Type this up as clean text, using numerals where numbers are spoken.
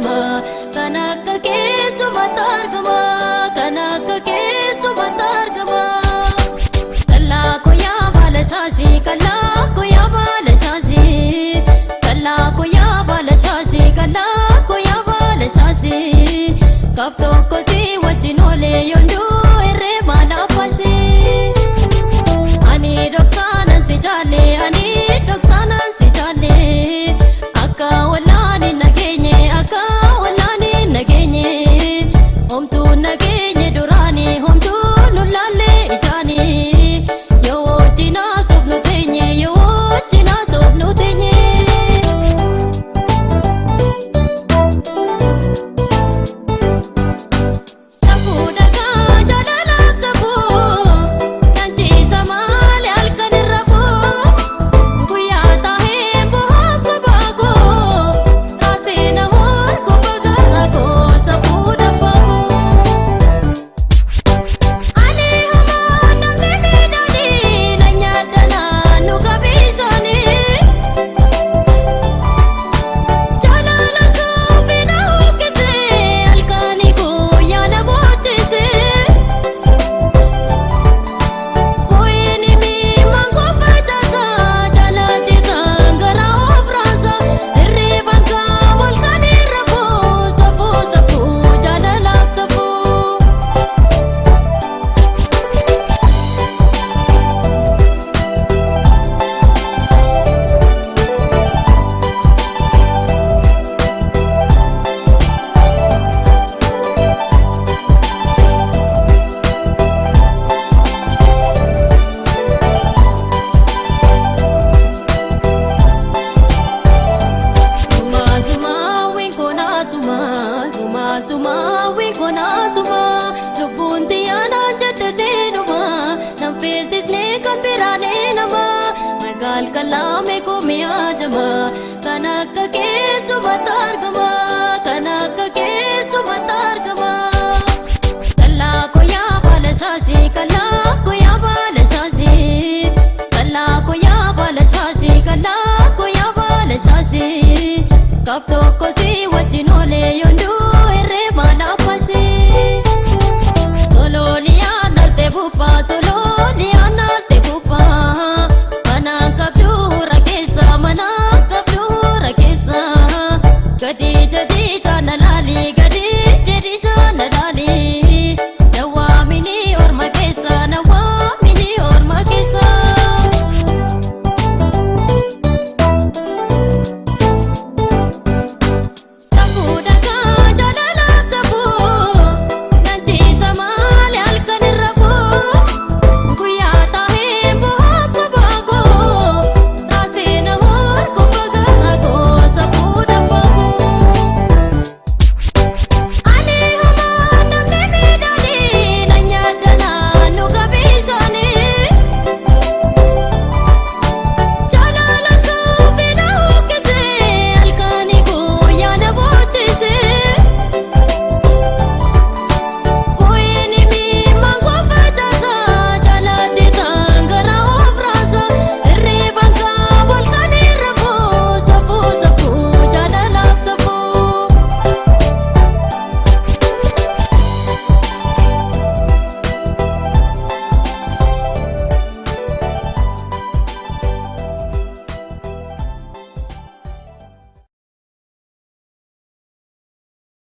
jama kanaka ke sumatar gama kanaka ke sumatar gama kalla ko ya bala shashi kalla ko ya bala shashi kalla ko ya bala shashi kalla ko ya bala shashi kafto ko ti wajinole yondu ere mana pashi ani doksana si jale ani doksana si jale akka walani nagenye om tu nagenye durani om tu nulale itani yo china sobnu tenye sabu daga jadala sabu nanti samale alkan rabu kuya tahe bohong ko bago rate na hor ko bagara ko sabu dapago ani hama namne medani nanya dana nuga bisani jalala ko bina hokte alkani ko yana bochese hoini mi mango pachasa jalati kangara obrasa re banka volkani rabo sabu jalala sabu Suma winkona suma lubun tiana chatte numa nam fesis ne kambirane nama magal kalame ko miya jama kanaka ke sumatar